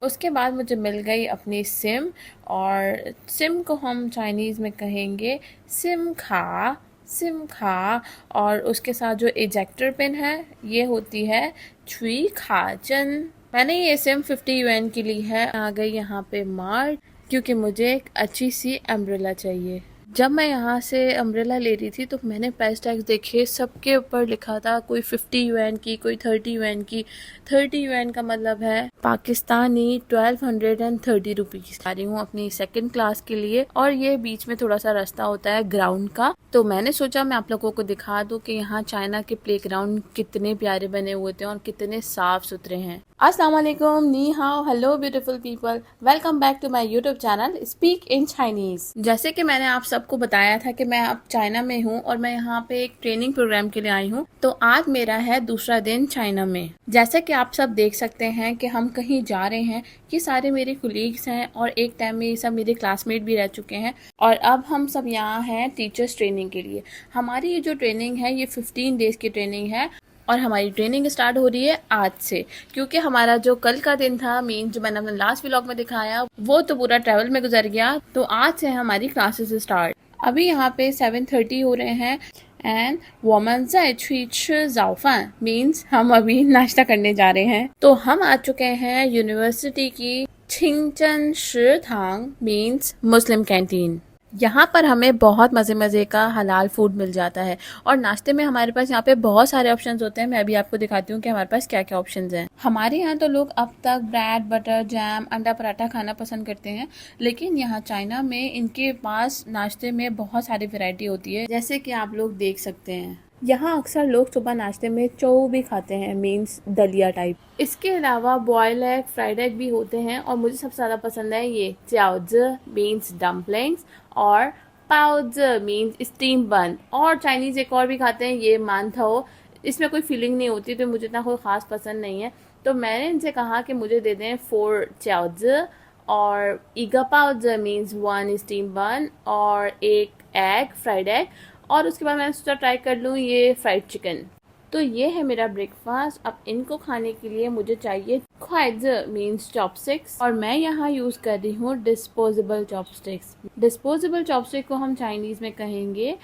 उसके बाद मुझे मिल गई अपनी सिम, और सिम को हम चाइनीज़ में कहेंगे सिम खा, सिम खा। और उसके साथ जो इजेक्टर पिन है ये होती है छुई खा चन। मैंने ये सिम 50 yuan की ली है। आ गई यहाँ पे मार्ट, क्योंकि मुझे एक अच्छी सी अम्ब्रेला चाहिए। जब मैं यहाँ से अम्ब्रेला ले रही थी तो मैंने प्राइस टैग्स देखे, सबके ऊपर लिखा था कोई 50 yuan की, कोई 30 yuan की। 30 yuan का मतलब है पाकिस्तानी 1230 रुपीज। आ रही हूँ अपनी सेकंड क्लास के लिए, और ये बीच में थोड़ा सा रास्ता होता है ग्राउंड का, तो मैंने सोचा मैं आप लोगों को दिखा दूं कि यहाँ चाइना के प्लेग्राउंड कितने प्यारे बने हुए थे और कितने साफ सुथरे हैं। अस्सलाम वालेकुम, नी हाओ, hello beautiful people, welcome back to my YouTube channel speak in Chinese. जैसे कि मैंने आप सबको बताया था कि मैं अब चाइना में हूँ और मैं यहाँ पे एक ट्रेनिंग प्रोग्राम के लिए आई हूँ, तो आज मेरा है दूसरा दिन चाइना में। जैसे कि आप सब देख सकते हैं कि हम कहीं जा रहे हैं, ये सारे मेरे कुलीग्स हैं और एक टाइम में ये सब मेरे क्लासमेट भी रह चुके हैं, और अब हम सब यहाँ हैं टीचर्स ट्रेनिंग के लिए। हमारी ये जो ट्रेनिंग है ये 15 डेज की ट्रेनिंग है, और हमारी ट्रेनिंग स्टार्ट हो रही है आज से, क्योंकि हमारा जो कल का दिन था, मीन जो मैंने अपने लास्ट व्लॉग में दिखाया, वो तो पूरा ट्रैवल में गुजर गया। तो आज से हमारी क्लासेस स्टार्ट। अभी यहाँ पे 7:30 हो रहे हैं, एंड 我们在去吃早饭 मीन्स हम अभी नाश्ता करने जा रहे हैं। तो हम आ चुके हैं यूनिवर्सिटी की छिंगचन शिथांग मीन्स मुस्लिम कैंटीन। यहाँ पर हमें बहुत मज़े मज़े का हलाल फूड मिल जाता है, और नाश्ते में हमारे पास यहाँ पे बहुत सारे ऑप्शंस होते हैं। मैं अभी आपको दिखाती हूँ कि हमारे पास क्या क्या ऑप्शंस हैं। हमारे यहाँ तो लोग अब तक ब्रेड, बटर, जैम, अंडा पराठा खाना पसंद करते हैं, लेकिन यहाँ चाइना में इनके पास नाश्ते में बहुत सारी वैरायटी होती है, जैसे कि आप लोग देख सकते हैं। यहाँ अक्सर लोग सुबह नाश्ते में चौ भी खाते हैं, मीन्स दलिया टाइप। इसके अलावा बॉयल एग, फ्राइड एग भी होते हैं, और मुझे सबसे ज़्यादा पसंद है ये जियाओजी मीन्स डम्पलिंग्स, और पाओजी मीन्स स्टीम बन। और चाइनीज़ एक और भी खाते हैं, ये मानथाओ। इसमें कोई फीलिंग नहीं होती, तो मुझे इतना कोई ख़ास पसंद नहीं है। तो मैंने इनसे कहा कि मुझे दे दें 4 जियाओजी, और ईगा पाओजी मीन्स 1 स्टीम बन और एक एग, फ्राइड एग। और उसके बाद मैंने सोचा ट्राई कर लूँ ये फ्राइड चिकन। तो ये है मेरा ब्रेकफास्ट। अब इनको खाने के लिए मुझे चाहिए ख्वाइज़ मीन्स चॉपस्टिक्स, और मैं यहाँ यूज़ कर रही हूँ डिस्पोजेबल चॉपस्टिक्स। डिस्पोजेबल चॉपस्टिक को हम चाइनीज़ में कहेंगे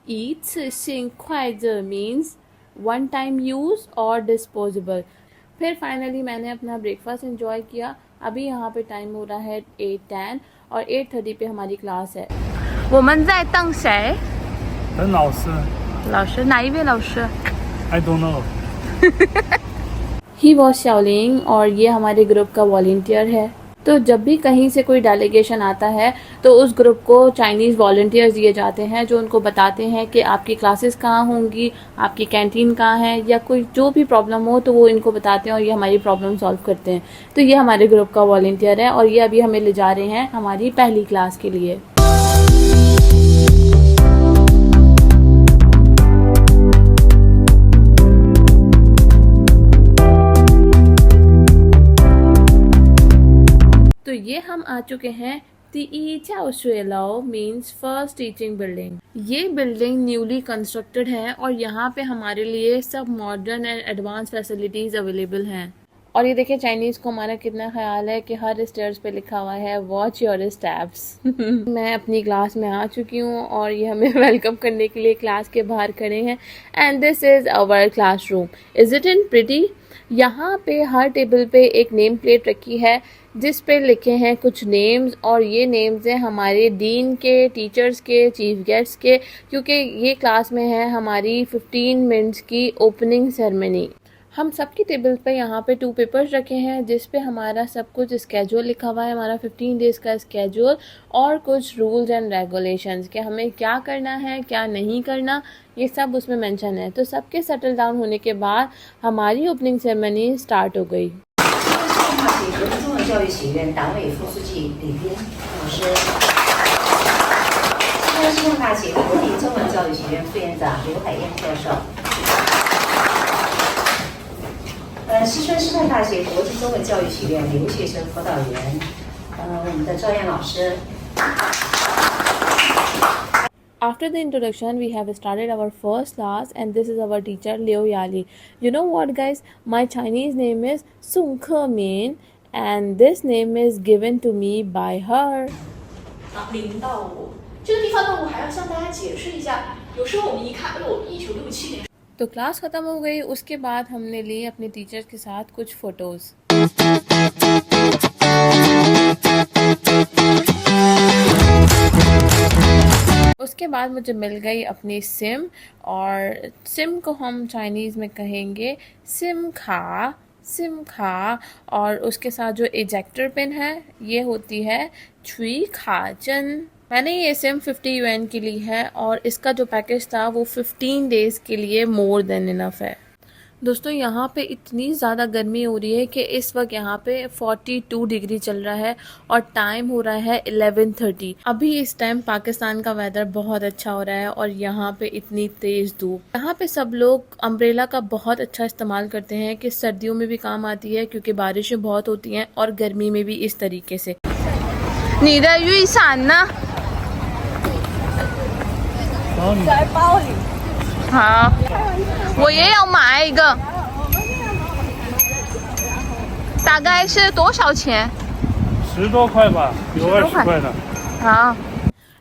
ईट्स सिंग ख्वाइज़ मीन्स 1 टाइम यूज़ और डिस्पोजेबल। फिर फाइनली मैंने अपना ब्रेकफास्ट एंजॉय किया। अभी यहाँ पे टाइम हो रहा है 8:10, और 8:30 पे हमारी क्लास है। 我们在等谁？等老师老师，哪一位老师？ ，I don't know。ही वॉज शाओलिंग, और ये हमारे ग्रुप का वॉलंटियर है। तो जब भी कहीं से कोई डेलीगेशन आता है तो उस ग्रुप को चाइनीज़ वॉलंटियर्स दिए जाते हैं, जो उनको बताते हैं कि आपकी क्लासेस कहाँ होंगी, आपकी कैंटीन कहाँ है, या कोई जो भी प्रॉब्लम हो तो वो इनको बताते हैं और ये हमारी प्रॉब्लम सॉल्व करते हैं। तो ये हमारे ग्रुप का वॉलंटियर है, और ये अभी हमें ले जा रहे हैं हमारी पहली क्लास के लिए। तो ये हम आ चुके हैं ती चाओ शुएलाओ मीन्स फर्स्ट टीचिंग बिल्डिंग। ये बिल्डिंग न्यूली कंस्ट्रक्टेड है, और यहाँ पे हमारे लिए सब modern and advance facilities available हैं। और ये देखिए चाइनीज़ को हमारा कितना ख्याल है कि हर स्टेयर्स पे लिखा हुआ है वॉच योर स्टेप्स। मैं अपनी क्लास में आ चुकी हूँ, और ये हमें वेलकम करने के लिए क्लास के बाहर खड़े हैं। And this is our classroom. Is it in pretty? यहाँ पे हर टेबल पे एक नेम प्लेट रखी है जिस पे लिखे हैं कुछ नेम्स, और ये नेम्स हैं हमारे डीन के, टीचर्स के, चीफ गेस्ट के, क्योंकि ये क्लास में है हमारी 15 मिनट्स की ओपनिंग सेरेमनी। हम सबकी टेबल पे यहाँ पे 2 पेपर्स रखे हैं जिस पे हमारा सब कुछ स्केड्यूल लिखा हुआ है, हमारा 15 डेज़ का स्केड्यूल, और कुछ रूल्स एंड रेगुलेशंस कि हमें क्या करना है, क्या नहीं करना, ये सब उसमें मेंशन है। तो सबके सेटल डाउन होने के बाद हमारी ओपनिंग सेरेमनी स्टार्ट हो गई। 国际中文教育学院党委副书记李斌老师，西安师范大学国际中文教育学院副院长刘海燕教授，西川师范大学国际中文教育学院留学生辅导员，我们的赵燕老师。 After the introduction, we have started our first class, and this is our teacher Liu Yali. You know what, guys? My Chinese name is Sung Ke Min, and this name is given to me by her. 0到5这个地方呢，我还要向大家解释一下。有时候我们一看，哎呦，1967年。तो class ख़त्म हो गई। उसके बाद हमने ली अपने teacher के साथ कुछ फ़ोटोज़। उसके बाद मुझे मिल गई अपनी सिम, और सिम को हम चाइनीज़ में कहेंगे सिम खा, और उसके साथ जो इजेक्टर पिन है ये होती है छुई खाजन। मैंने ये सिम 50 yuan की ली है, और इसका जो पैकेज था वो 15 डेज़ के लिए मोर देन इनफ है। दोस्तों यहाँ पे इतनी ज़्यादा गर्मी हो रही है कि इस वक्त यहाँ पे 42 डिग्री चल रहा है और टाइम हो रहा है 11:30। अभी इस टाइम पाकिस्तान का वेदर बहुत अच्छा हो रहा है और यहाँ पे इतनी तेज़ धूप। यहाँ पे सब लोग अम्ब्रेला का बहुत अच्छा इस्तेमाल करते हैं कि सर्दियों में भी काम आती है क्योंकि बारिशें बहुत होती हैं, और गर्मी में भी इस तरीके से। 你的雨伞呢？在包里。好，我也要买一个。大概是多少钱10多块吧，有20块的。好，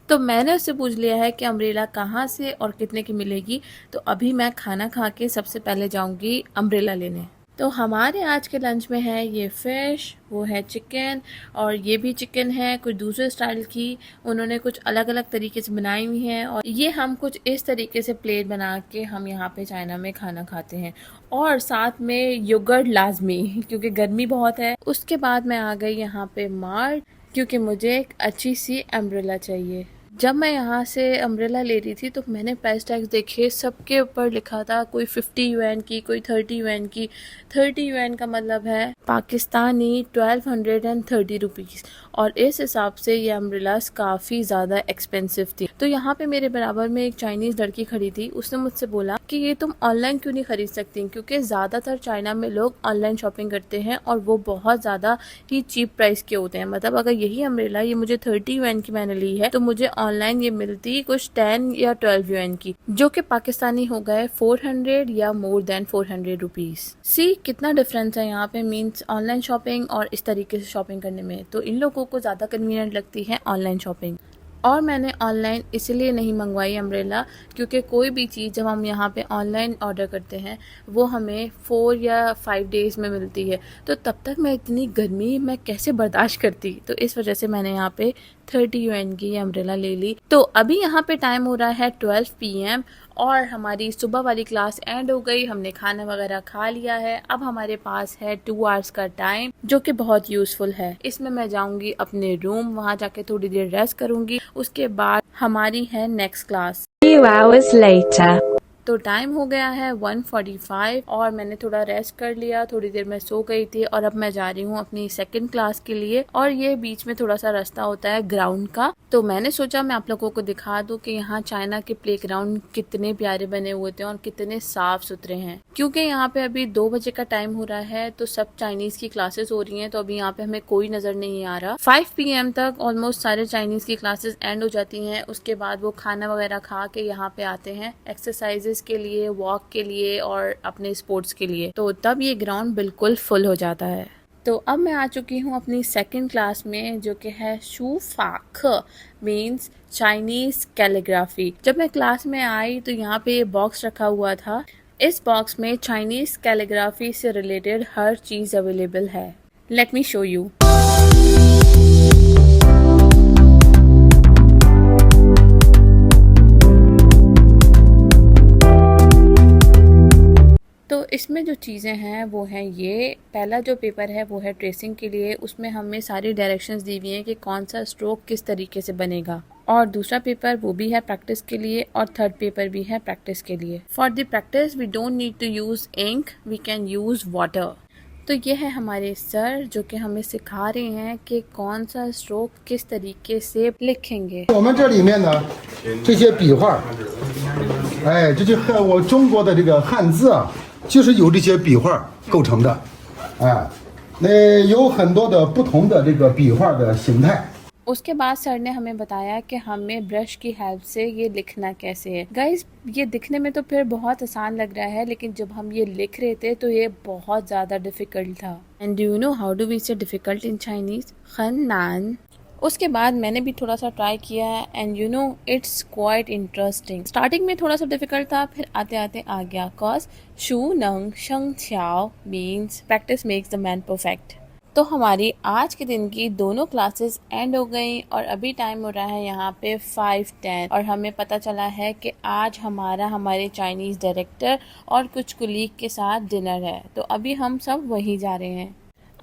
तो मैंने उससे पूछ लिया है कि अम्ब्रेला कहाँ से और कितने की मिलेगी। तो अभी मैं खाना खा के सबसे पहले जाऊंगी अम्ब्रेला लेने। तो हमारे आज के लंच में है ये फ़िश, वो है चिकन, और ये भी चिकन है कुछ दूसरे स्टाइल की। उन्होंने कुछ अलग अलग तरीके से बनाई हुई हैं, और ये हम कुछ इस तरीके से प्लेट बना के हम यहाँ पे चाइना में खाना खाते हैं, और साथ में योगर्ट लाजमी क्योंकि गर्मी बहुत है। उसके बाद मैं आ गई यहाँ पे मार्ट, क्योंकि मुझे एक अच्छी सी अम्ब्रेला चाहिए। जब मैं यहाँ से अम्ब्रेला ले रही थी तो मैंने प्राइस टैग्स देखे, सबके ऊपर लिखा था कोई 50 yuan की, कोई 30 yuan की। 30 yuan का मतलब है पाकिस्तानी 1230 रुपीज़, और इस हिसाब से ये अम्ब्रेलास काफ़ी ज़्यादा एक्सपेंसिव थी। तो यहाँ पे मेरे बराबर में एक चाइनीज़ लड़की खड़ी थी। उसने मुझसे बोला कि ये तुम ऑनलाइन क्यों नहीं ख़रीद सकती, क्योंकि ज़्यादातर चाइना में लोग ऑनलाइन शॉपिंग करते हैं और वो बहुत ज़्यादा ही चीप प्राइस के होते हैं। मतलब अगर यही अम्ब्रेला ये मुझे 30 yuan की मैंने ली है तो मुझे ऑनलाइन ये मिलती कुछ 10 या 12 yuan की, जो कि पाकिस्तानी हो गए 400 या मोर देन 400 रुपीज़। सी कितना डिफरेंस है यहाँ पे, मीन्स ऑनलाइन शॉपिंग और इस तरीके से शॉपिंग करने में। तो इन लोगों को ज़्यादा कन्वीनियंट लगती है ऑनलाइन शॉपिंग। और मैंने ऑनलाइन इसलिए नहीं मंगवाई अम्ब्रेला क्योंकि कोई भी चीज़ जब हम यहाँ पे ऑनलाइन ऑर्डर करते हैं वो हमें 4 या 5 डेज़ में मिलती है। तो तब तक मैं इतनी गर्मी मैं कैसे बर्दाश्त करती, तो इस वजह से मैंने यहाँ पे 30 yuan की अम्ब्रेला ले ली। तो अभी यहाँ पे टाइम हो रहा है 12 PM, और हमारी सुबह वाली क्लास एंड हो गई। हमने खाना वगैरह खा लिया है। अब हमारे पास है 2 hours का टाइम, जो कि बहुत यूज़फुल है। इसमें मैं जाऊंगी अपने रूम, वहाँ जाके थोड़ी देर रेस्ट करूंगी। उसके बाद हमारी है नेक्स्ट क्लास। 2 hours later. तो टाइम हो गया है 1:45, और मैंने थोड़ा रेस्ट कर लिया, थोड़ी देर मैं सो गई थी, और अब मैं जा रही हूँ अपनी सेकंड क्लास के लिए। और ये बीच में थोड़ा सा रास्ता होता है ग्राउंड का, तो मैंने सोचा मैं आप लोगों को दिखा दूँ कि यहाँ चाइना के प्लेग्राउंड कितने प्यारे बने हुए थे और कितने साफ सुथरे हैं। क्योंकि यहाँ पे अभी 2 बजे का टाइम हो रहा है, तो सब चाइनीज की क्लासेस हो रही हैं, तो अभी यहाँ पे हमें कोई नजर नहीं आ रहा। 5 PM तक ऑलमोस्ट सारे चाइनीज की क्लासेस एंड हो जाती हैं। उसके बाद वो खाना वगैरह खा के यहाँ पे आते हैं एक्सरसाइजेस के लिए, वॉक के लिए और अपने स्पोर्ट्स के लिए। तो तब ये ग्राउंड बिल्कुल फुल हो जाता है। तो अब मैं आ चुकी हूँ अपनी सेकंड क्लास में, जो कि है शू फाख, मीन्स चाइनीज कैलीग्राफी। जब मैं क्लास में आई तो यहाँ पे ये बॉक्स रखा हुआ था। इस बॉक्स में चाइनीज कैलीग्राफी से रिलेटेड हर चीज़ अवेलेबल है। Let me show you. तो इसमें जो चीज़ें हैं वो हैं ये। पहला जो पेपर है वो है ट्रेसिंग के लिए, उसमें हमें सारी डायरेक्शंस दी हुई हैं कि कौन सा स्ट्रोक किस तरीके से बनेगा। और दूसरा पेपर वो भी है प्रैक्टिस के लिए, और थर्ड पेपर भी है प्रैक्टिस के लिए। For the practice we don't need to use ink, we can use water. तो ये है हमारे सर जो कि हमें सिखा रहे हैं कि कौन सा स्ट्रोक किस तरीके से लिखेंगे। 我们这里面呢，这些笔画，哎，这就我中国的这个汉字啊，就是由这些笔画构成的，哎，那有很多的不同的这个笔画的形态。उसके बाद सर ने हमें बताया कि हमें ब्रश की हेल्प से ये लिखना कैसे है। गाइस, ये दिखने में तो फिर बहुत आसान लग रहा है, लेकिन जब हम ये लिख रहे थे तो ये बहुत ज़्यादा डिफ़िकल्ट था। And do you know how do we say difficult in Chinese? खन्नान। उसके बाद मैंने भी थोड़ा सा ट्राई किया है and you know it's quite interesting. Starting में थोड़ा सा डिफिकल्ट था, फिर आते आते आ गया। कॉज शू नंग शंग छियाओ means practice makes the man perfect. तो हमारी आज के दिन की दोनों क्लासेस एंड हो गई और अभी टाइम हो रहा है यहाँ पे 5:10 और हमें पता चला है कि आज हमारे चाइनीज़ डायरेक्टर और कुछ कुलीग के साथ डिनर है। तो अभी हम सब वहीं जा रहे हैं।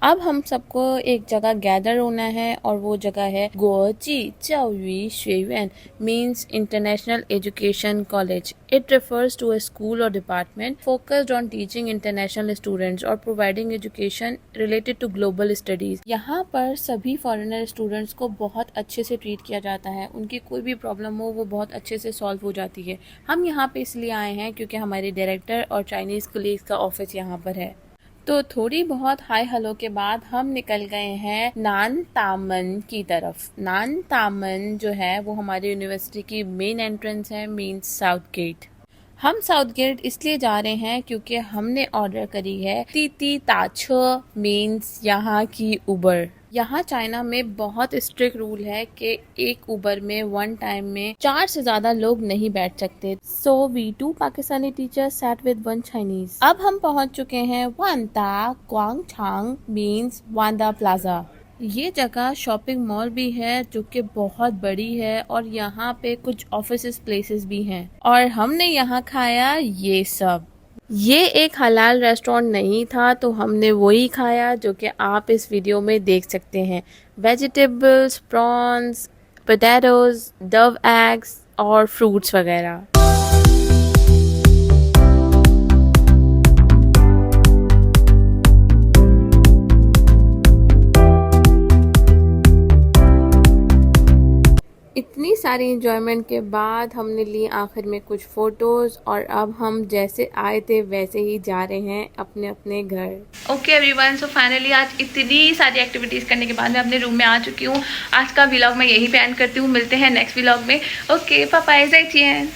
अब हम सबको एक जगह गैदर होना है और वो जगह है गुओजी चाओयू शुएयुआन means international education college. It refers to a school or department focused on teaching international students or providing education related to global studies। यहाँ पर सभी फॉरेनर स्टूडेंट्स को बहुत अच्छे से ट्रीट किया जाता है। उनकी कोई भी प्रॉब्लम हो वो बहुत अच्छे से सॉल्व हो जाती है। हम यहाँ पे इसलिए आए हैं क्योंकि हमारे डायरेक्टर और चाइनीज़ कलीग्स का ऑफिस यहाँ पर है। तो थोड़ी बहुत हाय हेलो के बाद हम निकल गए हैं नान तामन की तरफ। नान तामन जो है वो हमारी यूनिवर्सिटी की मेन एंट्रेंस है, मीन्स साउथ गेट। हम साउथ गेट इसलिए जा रहे हैं क्योंकि हमने ऑर्डर करी है ती ताछो मीन्स यहाँ की उबर। यहाँ चाइना में बहुत स्ट्रिक्ट रूल है कि एक उबर में वन टाइम में 4 से ज्यादा लोग नहीं बैठ सकते। So we 2 Pakistani teachers sat with 1 Chinese. अब हम पहुँच चुके हैं वांता ग्वांगचांग मीन्स वांदा प्लाजा। ये जगह शॉपिंग मॉल भी है जो कि बहुत बड़ी है और यहाँ पे कुछ ऑफिस प्लेसेस भी हैं और हमने यहाँ खाया ये सब। ये एक हलाल रेस्टोरेंट नहीं था तो हमने वही खाया जो कि आप इस वीडियो में देख सकते हैं। Vegetables, prawns, potatoes, Dove eggs और फ्रूट्स वगैरह। इतनी सारी एंजॉयमेंट के बाद हमने ली आखिर में कुछ फ़ोटोज़ और अब हम जैसे आए थे वैसे ही जा रहे हैं अपने अपने घर। ओके एवरीवन, सो फाइनली आज इतनी सारी एक्टिविटीज़ करने के बाद मैं अपने रूम में आ चुकी हूँ। आज का व्लॉग मैं यहीं पे एंड करती हूँ। मिलते हैं नेक्स्ट व्लॉग में। Okay, bye bye, ज़ाइचिएन।